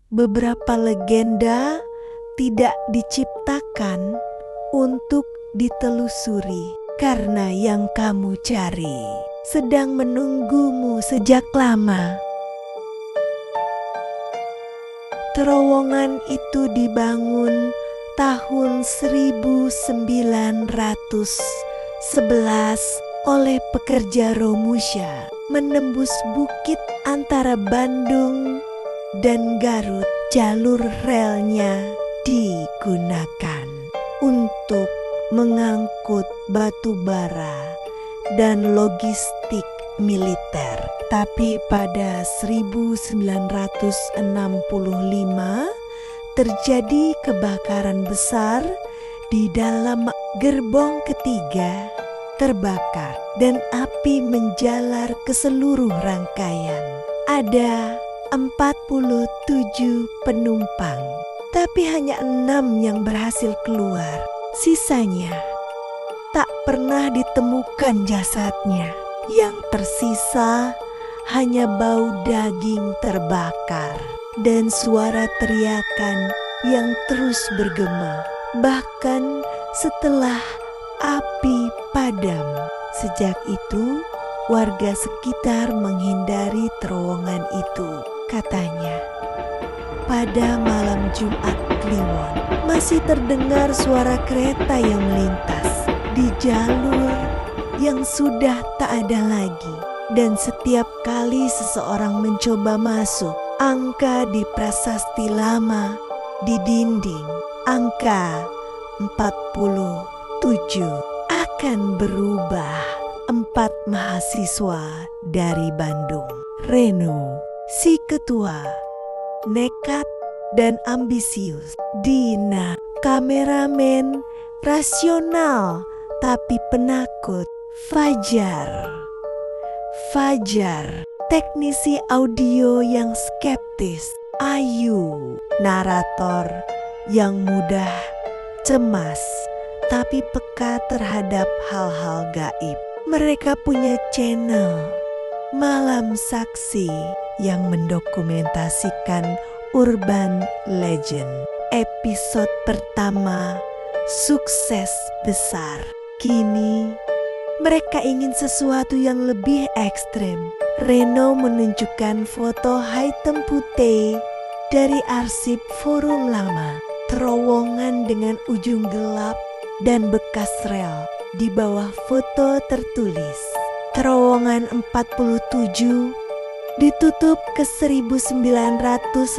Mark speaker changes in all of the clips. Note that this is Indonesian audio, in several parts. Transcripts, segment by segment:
Speaker 1: beberapa legenda tidak diciptakan untuk ditelusuri, karena yang kamu cari sedang menunggumu sejak lama. Terowongan itu dibangun tahun 1911 oleh pekerja Romusha, menembus bukit antara Bandung dan Garut. Jalur relnya digunakan untuk mengangkut batu bara dan logistik militer. Tapi pada 1965 terjadi kebakaran besar di dalam gerbong ketiga terbakar dan api menjalar ke seluruh rangkaian. Ada 47 penumpang, tapi hanya 6 yang berhasil keluar. Sisanya tak pernah ditemukan jasadnya. Yang tersisa hanya bau daging terbakar dan suara teriakan yang terus bergema, bahkan setelah api padam. Sejak itu, warga sekitar menghindari terowongan itu. Katanya, pada malam Jumat Kliwon masih terdengar suara kereta yang melintas di jalur yang sudah tak ada lagi. Dan setiap kali seseorang mencoba masuk, angka di prasasti lama di dinding, angka 47 akan berubah. 4 mahasiswa dari Bandung, Reno, si ketua, nekat dan ambisius. Dina, kameramen, rasional tapi penakut. Fajar, teknisi audio yang skeptis. Ayu, narator yang mudah cemas tapi peka terhadap hal-hal gaib. Mereka punya channel Malam Saksi yang mendokumentasikan urban legend. Episode pertama sukses besar. Kini mereka ingin sesuatu yang lebih ekstrem. Reno menunjukkan foto hitam putih dari arsip forum lama. Terowongan dengan ujung gelap dan bekas rel. Di bawah foto tertulis, terowongan 47 ditutup ke 1965.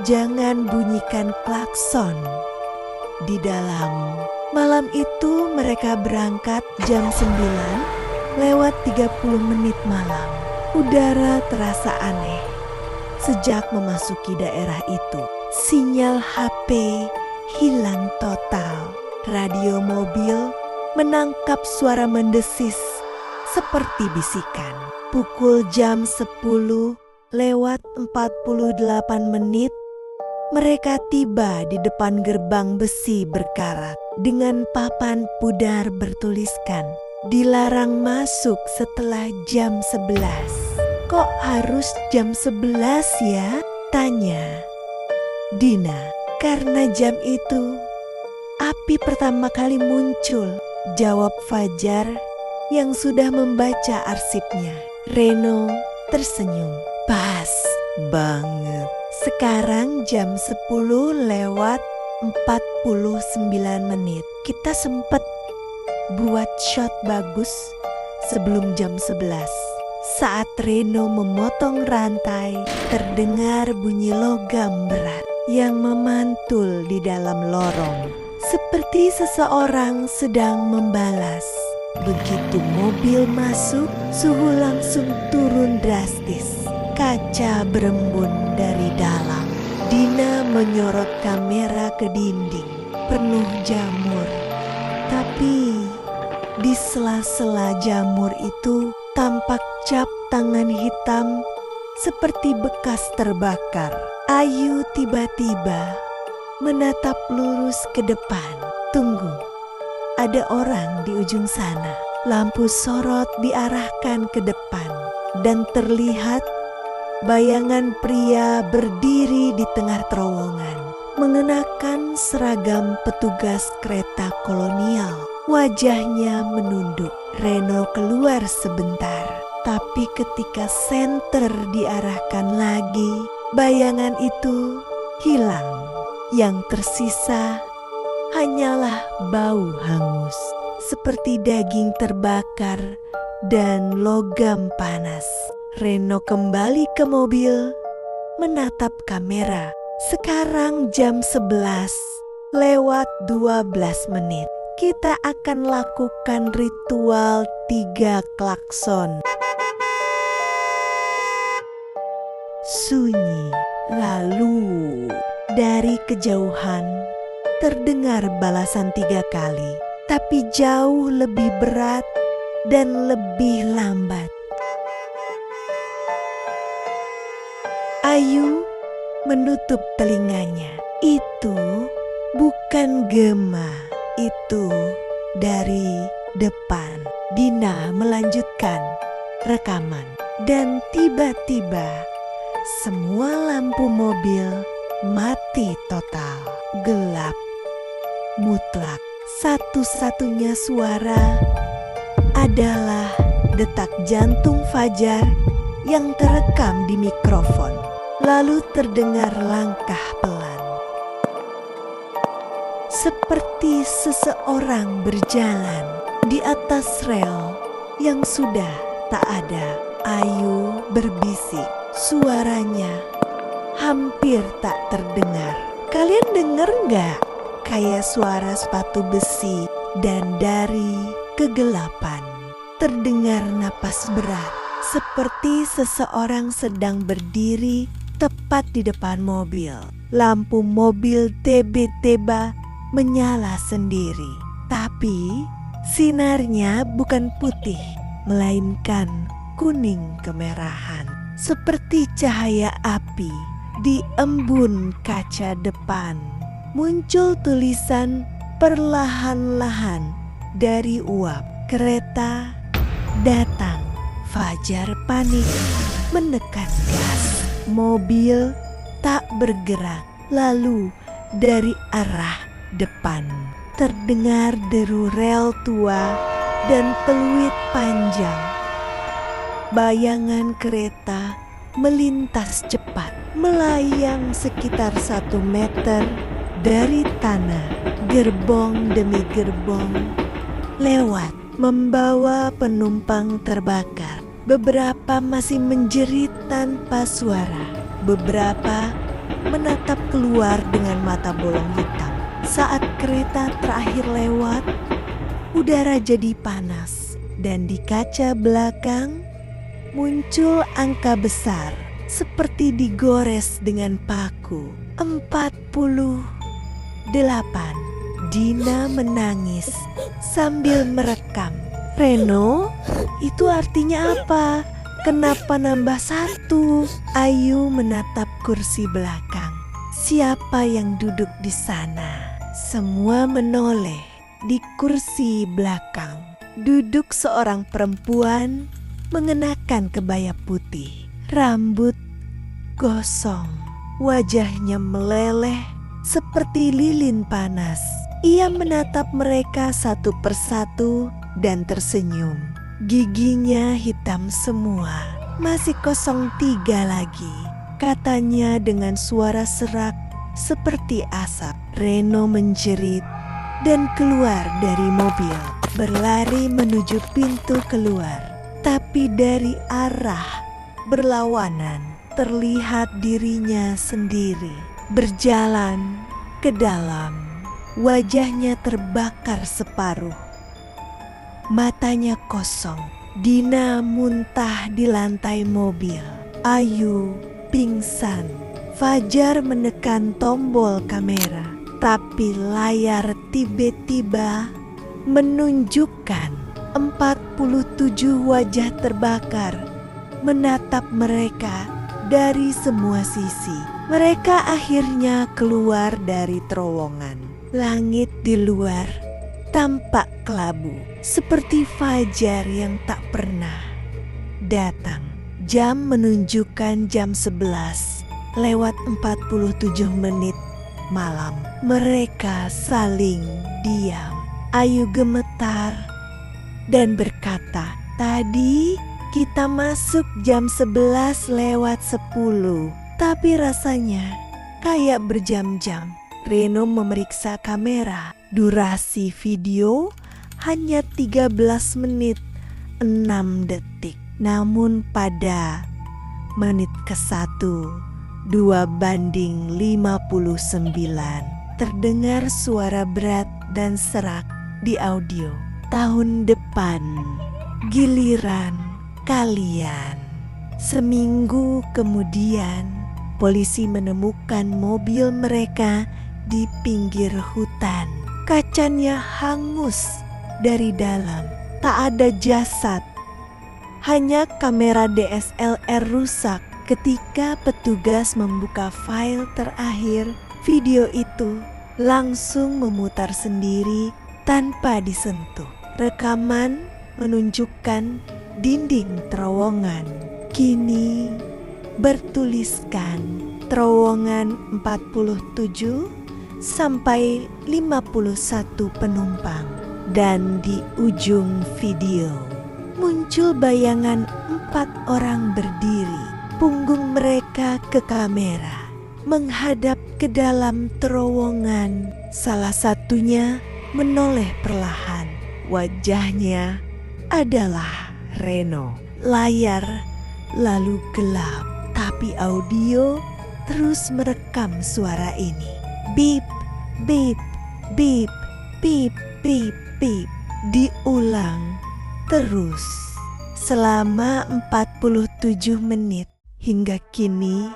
Speaker 1: Jangan bunyikan klakson. Di dalam malam itu mereka berangkat jam 9:30 malam. Udara terasa aneh. Sejak memasuki daerah itu, sinyal HP hilang total. Radio mobil menangkap suara mendesis seperti bisikan. Pukul jam 10:48 mereka tiba di depan gerbang besi berkarat dengan papan pudar bertuliskan, dilarang masuk setelah jam 11. Kok harus jam 11 ya? Tanya Dina. Karena jam itu api pertama kali muncul, jawab Fajar yang sudah membaca arsipnya. Reno tersenyum. Pas banget. Sekarang jam 10:49. Kita sempet buat shot bagus sebelum jam 11. Saat Reno memotong rantai, terdengar bunyi logam berat yang memantul di dalam lorong. Seperti seseorang sedang membalas. Begitu mobil masuk, suhu langsung turun drastis. Kaca berembun dari dalam. Dina menyorot kamera ke dinding, penuh jamur. Tapi di sela-sela jamur itu tampak cap tangan hitam seperti bekas terbakar. Ayu tiba-tiba menatap lurus ke depan. Tunggu, ada orang di ujung sana. Lampu sorot diarahkan ke depan dan terlihat bayangan pria berdiri di tengah terowongan, mengenakan seragam petugas kereta kolonial. Wajahnya menunduk. Reno keluar sebentar, tapi ketika senter diarahkan lagi, bayangan itu hilang. Yang tersisa hanyalah bau hangus, seperti daging terbakar dan logam panas. Reno kembali ke mobil, menatap kamera. Sekarang jam 11 lewat 12 menit. Kita akan lakukan ritual 3 klakson. Sunyi. Lalu dari kejauhan terdengar balasan 3 kali, tapi jauh lebih berat dan lebih lambat. Ayu menutup telinganya. Itu bukan gema, itu dari depan. Dina melanjutkan rekaman dan tiba-tiba semua lampu mobil mati total. Gelap mutlak. Satu-satunya suara adalah detak jantung Fajar yang terekam di mikrofon. Lalu terdengar langkah pelan, seperti seseorang berjalan di atas rel yang sudah tak ada. Ayu berbisik, suaranya hampir tak terdengar. Kalian denger nggak? Kayak suara sepatu besi. Dan dari kegelapan terdengar napas berat, seperti seseorang sedang berdiri tepat di depan mobil. Lampu mobil tiba-tiba menyala sendiri, tapi sinarnya bukan putih, melainkan kuning kemerahan, seperti cahaya api di embun kaca depan. Muncul tulisan perlahan-lahan dari uap. Kereta datang. Fajar panik, menekan gas. Mobil tak bergerak. Lalu dari arah depan terdengar deru rel tua dan peluit panjang. Bayangan kereta melintas cepat, melayang sekitar 1 meter dari tanah. Gerbong demi gerbong lewat, membawa penumpang terbakar. Beberapa masih menjerit tanpa suara. Beberapa menatap keluar dengan mata bolong hitam. Saat kereta terakhir lewat, udara jadi panas dan di kaca belakang muncul angka besar seperti digores dengan paku. 48. Dina menangis sambil merekam. Reno, itu artinya apa? Kenapa nambah 1? Ayu menatap kursi belakang. Siapa yang duduk di sana? Semua menoleh. Di kursi belakang duduk seorang perempuan mengenakan kebaya putih. Rambut gosong, wajahnya meleleh seperti lilin panas. Ia menatap mereka satu persatu dan tersenyum. Giginya hitam semua. Masih 03 lagi, katanya dengan suara serak seperti asap. Reno menjerit dan keluar dari mobil, berlari menuju pintu keluar. Tapi dari arah berlawanan terlihat dirinya sendiri berjalan ke dalam. Wajahnya terbakar separuh, matanya kosong. Dina muntah di lantai mobil. Ayu pingsan. Fajar menekan tombol kamera, tapi layar tiba-tiba menunjukkan 47 wajah terbakar menatap mereka dari semua sisi. Mereka akhirnya keluar dari terowongan. Langit di luar tampak kelabu, seperti Fajar yang tak pernah datang. Jam menunjukkan jam 11 lewat 47 menit malam. Mereka saling diam. Ayu gemetar dan berkata, "Tadi kita masuk jam 11 lewat 10, tapi rasanya kayak berjam-jam." Reno memeriksa kamera. Durasi video hanya 13 menit 6 detik. Namun pada menit ke-1, 2:59 terdengar suara berat dan serak di audio. Tahun depan giliran kalian. Seminggu kemudian, polisi menemukan mobil mereka di pinggir hutan. Kacanya hangus dari dalam. Tak ada jasad. Hanya kamera DSLR rusak. Ketika petugas membuka file terakhir, video itu langsung memutar sendiri tanpa disentuh. Rekaman menunjukkan dinding terowongan kini bertuliskan terowongan 47 sampai 51 penumpang. Dan di ujung video muncul bayangan 4 orang berdiri. Punggung mereka ke kamera, menghadap ke dalam terowongan. Salah satunya menoleh perlahan. Wajahnya adalah Reno. Layar lalu gelap, tapi audio terus merekam suara ini. Bip, bip, bip, bip, bip, bip. Diulang terus selama 47 menit. Hingga kini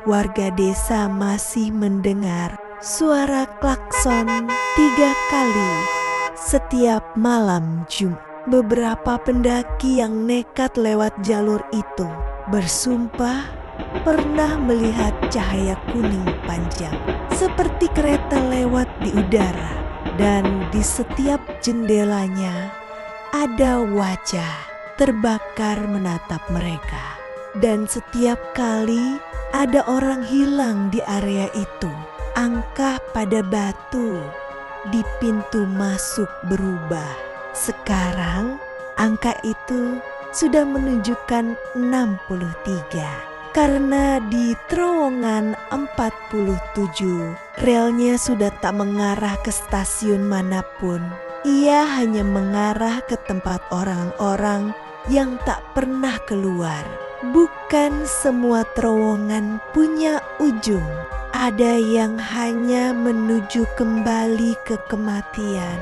Speaker 1: warga desa masih mendengar suara klakson 3 kali setiap malam Jumat. Beberapa pendaki yang nekat lewat jalur itu bersumpah pernah melihat cahaya kuning panjang seperti kereta lewat di udara, dan di setiap jendelanya ada wajah terbakar menatap mereka. Dan setiap kali ada orang hilang di area itu, angka pada batu di pintu masuk berubah. Sekarang angka itu sudah menunjukkan 63. Karena di terowongan 47 relnya sudah tak mengarah ke stasiun manapun. Ia hanya mengarah ke tempat orang-orang yang tak pernah keluar. Bukan semua terowongan punya ujung. Ada yang hanya menuju kembali ke kematian.